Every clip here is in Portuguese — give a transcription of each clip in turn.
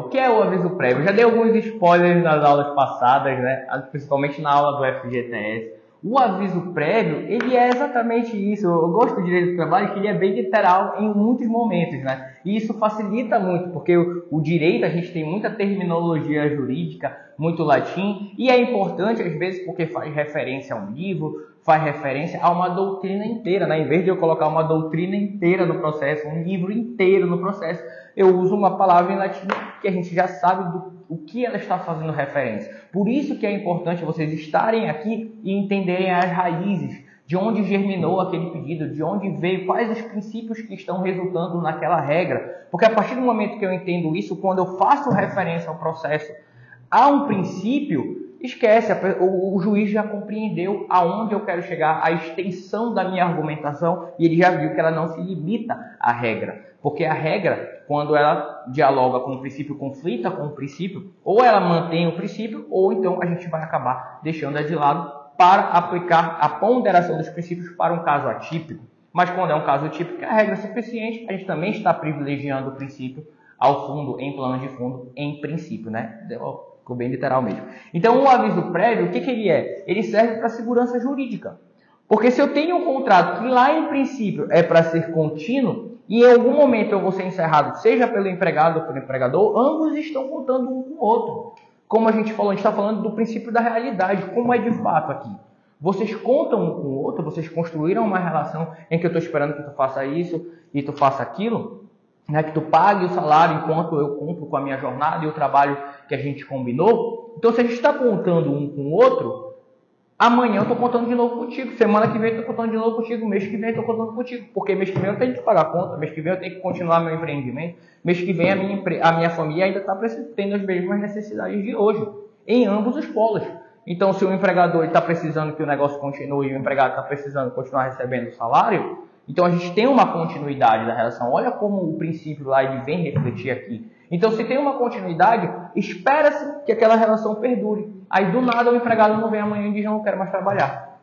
O que é o aviso prévio? Eu já dei alguns spoilers nas aulas passadas, né? Principalmente na aula do FGTS. O aviso prévio, ele é exatamente isso. Eu gosto do direito do trabalho, que ele é bem literal em muitos momentos, né? E isso facilita muito, porque o direito, a gente tem muita terminologia jurídica, muito latim, e é importante, às vezes, porque faz referência a um livro, faz referência a uma doutrina inteira, né? Em vez de eu colocar uma doutrina inteira no processo, um livro inteiro no processo, eu uso uma palavra em latim que a gente já sabe o que ela está fazendo referência. Por isso que é importante vocês estarem aqui e entenderem as raízes, de onde germinou aquele pedido, de onde veio, quais os princípios que estão resultando naquela regra. Porque a partir do momento que eu entendo isso, quando eu faço referência ao processo, há um princípio, esquece, o juiz já compreendeu aonde eu quero chegar, a extensão da minha argumentação, e ele já viu que ela não se limita à regra. Porque a regra, quando ela dialoga com o princípio, conflita com o princípio, ou ela mantém o princípio, ou então a gente vai acabar deixando-a de lado para aplicar a ponderação dos princípios para um caso atípico. Mas quando é um caso típico, a regra é suficiente, a gente também está privilegiando o princípio ao fundo, em plano de fundo, em princípio, né? Ficou bem literal mesmo. Então, o aviso prévio, o que ele é? Ele serve para segurança jurídica. Porque se eu tenho um contrato que lá em princípio é para ser contínuo, e em algum momento eu vou ser encerrado, seja pelo empregado ou pelo empregador, ambos estão contando um com o outro. Como a gente falou, a gente está falando do princípio da realidade, como é de fato aqui. Vocês contam um com o outro, vocês construíram uma relação em que eu estou esperando que tu faça isso e tu faça aquilo, né? Que tu pague o salário enquanto eu cumpro com a minha jornada e o trabalho que a gente combinou. Então, se a gente está contando um com o outro, amanhã eu estou contando de novo contigo, semana que vem eu estou contando de novo contigo, mês que vem eu estou contando contigo, porque mês que vem eu tenho que pagar a conta, mês que vem eu tenho que continuar meu empreendimento, mês que vem a minha família ainda está tendo as mesmas necessidades de hoje, em ambos os polos. Então, se o empregador está precisando que o negócio continue e o empregado está precisando continuar recebendo o salário, então a gente tem uma continuidade da relação. Olha como o princípio lá ele vem refletir aqui. Então, se tem uma continuidade, espera-se que aquela relação perdure. Aí, do nada, o empregado não vem amanhã e diz, não quero mais trabalhar.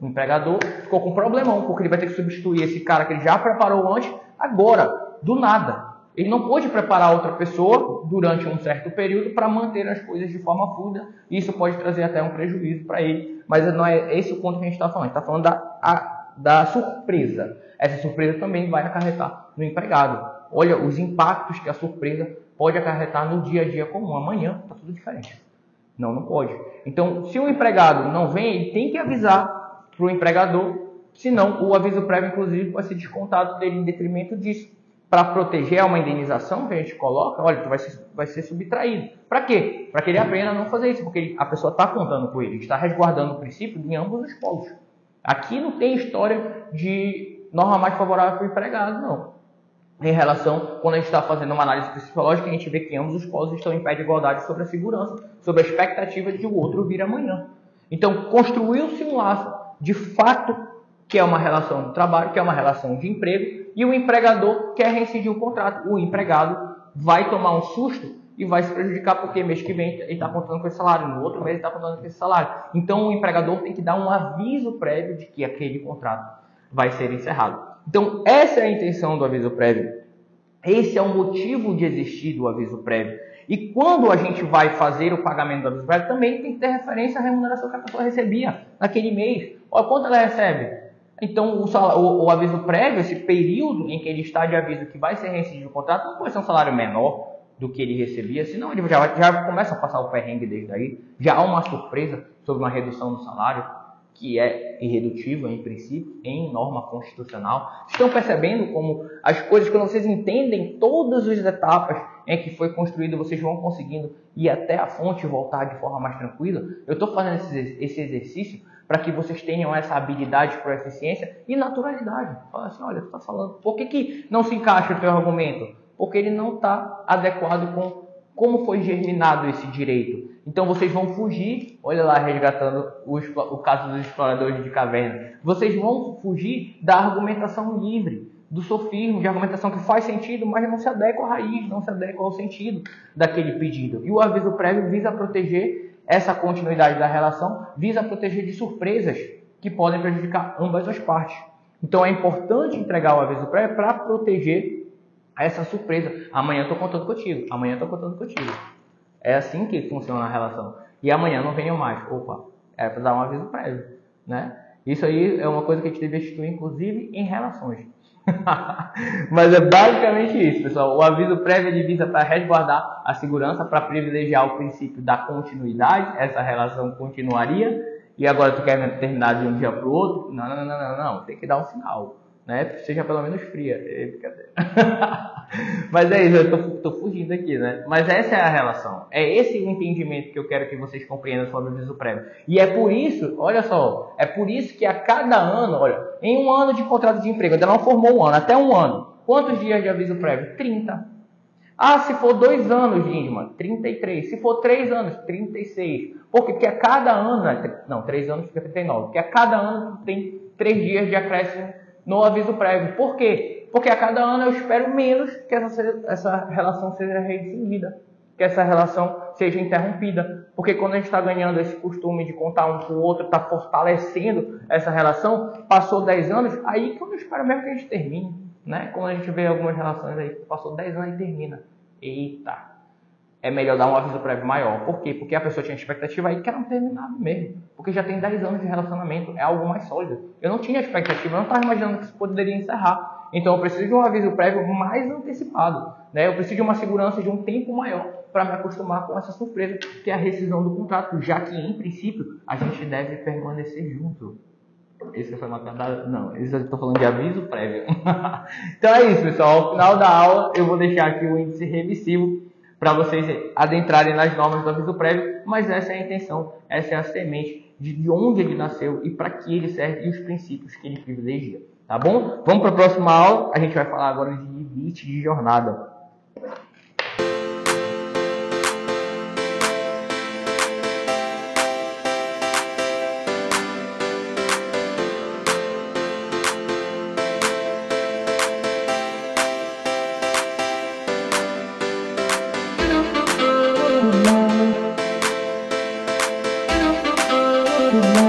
O empregador ficou com um problemão, porque ele vai ter que substituir esse cara que ele já preparou antes, agora, do nada. Ele não pôde preparar outra pessoa durante um certo período para manter as coisas de forma fluida, e isso pode trazer até um prejuízo para ele, mas não é esse o ponto que a gente está falando. A gente está falando da surpresa. Essa surpresa também vai acarretar no empregado. Olha os impactos que a surpresa pode acarretar no dia a dia comum. Amanhã está tudo diferente. Não pode. Então, se o empregado não vem, ele tem que avisar para o empregador, senão o aviso prévio, inclusive, vai ser descontado dele em detrimento disso. Para proteger uma indenização que a gente coloca, olha, tu vai ser subtraído. Para quê? Para que ele aprenda a não fazer isso, porque a pessoa está contando com ele, está resguardando o princípio em ambos os polos. Aqui não tem história de norma mais favorável para o empregado, não. Em relação, quando a gente está fazendo uma análise psicológica, a gente vê que ambos os polos estão em pé de igualdade sobre a segurança, sobre a expectativa de que o outro vir amanhã. Então, construiu-se um laço, de fato, que é uma relação de trabalho, que é uma relação de emprego, e o empregador quer reincidir o contrato. O empregado vai tomar um susto e vai se prejudicar, porque mês que vem ele está contando com esse salário, no outro mês ele está contando com esse salário. Então, o empregador tem que dar um aviso prévio de que aquele contrato vai ser encerrado. Então, essa é a intenção do aviso prévio. Esse é o motivo de existir do aviso prévio. E quando a gente vai fazer o pagamento do aviso prévio, também tem que ter referência à remuneração que a pessoa recebia naquele mês. Olha quanto ela recebe. Então, o aviso prévio, esse período em que ele está de aviso que vai ser reincidido o contrato, não pode ser um salário menor do que ele recebia, senão ele já começa a passar o perrengue desde aí. Já há uma surpresa sobre uma redução do salário, que é irredutível em princípio, em norma constitucional. Estão percebendo como as coisas, quando vocês entendem todas as etapas em que foi construído, vocês vão conseguindo ir até a fonte e voltar de forma mais tranquila? Eu estou fazendo esse exercício para que vocês tenham essa habilidade para eficiência e naturalidade. Fala assim, olha, tu está falando, por que não se encaixa o teu argumento? Porque ele não está adequado com como foi germinado esse direito. Então vocês vão fugir, olha lá, resgatando o caso dos exploradores de caverna, vocês vão fugir da argumentação livre, do sofismo, de argumentação que faz sentido, mas não se adequa à raiz, não se adequa ao sentido daquele pedido. E o aviso prévio visa proteger essa continuidade da relação, visa proteger de surpresas que podem prejudicar ambas as partes. Então é importante entregar o aviso prévio para proteger essa surpresa. Amanhã eu tô contando contigo. Amanhã eu tô contando contigo. É assim que funciona a relação. E amanhã não venham mais. Opa, é para dar um aviso prévio, né? Isso aí é uma coisa que a gente deve instituir, inclusive, em relações. Mas é basicamente isso, pessoal. O aviso prévio ele visa para resguardar a segurança, para privilegiar o princípio da continuidade. Essa relação continuaria. E agora tu quer terminar de um dia para o outro? Não. Tem que dar um sinal, né? Seja pelo menos fria. É brincadeira. Mas é isso, eu tô fugindo aqui, né? Mas essa é a relação. É esse o entendimento que eu quero que vocês compreendam sobre o aviso prévio. E é por isso, olha só, é por isso que a cada ano, olha, em um ano de contrato de emprego, ainda não formou um ano, até um ano, quantos dias de aviso prévio? 30. Ah, se for 2 anos, Lindman, 33. Se for 3 anos, 36. Porque a cada ano, não, 3 anos fica 39. Porque a cada ano tem 3 dias de acréscimo no aviso prévio. Por quê? Porque a cada ano eu espero menos que essa relação seja rescindida, que essa relação seja interrompida. Porque quando a gente está ganhando esse costume de contar um com o outro, está fortalecendo essa relação, passou 10 anos, aí que eu não espero mesmo que a gente termine. Né? Quando a gente vê algumas relações aí que passou 10 anos e termina. Eita! É melhor dar um aviso prévio maior. Por quê? Porque a pessoa tinha expectativa aí que era um terminado mesmo. Porque já tem 10 anos de relacionamento, é algo mais sólido. Eu não tinha expectativa, eu não estava imaginando que isso poderia encerrar. Então eu preciso de um aviso prévio mais antecipado. Né? Eu preciso de uma segurança de um tempo maior para me acostumar com essa surpresa, que é a rescisão do contrato, já que, em princípio, a gente deve permanecer junto. Esse foi uma cantada? Não, isso eu estou falando de aviso prévio. Então é isso, pessoal. Ao final da aula, eu vou deixar aqui o índice remissivo para vocês adentrarem nas normas do aviso prévio, mas essa é a intenção, essa é a semente de onde ele nasceu e para que ele serve e os princípios que ele privilegia. Tá bom? Vamos para a próxima aula. A gente vai falar agora de limite de jornada. Good morning.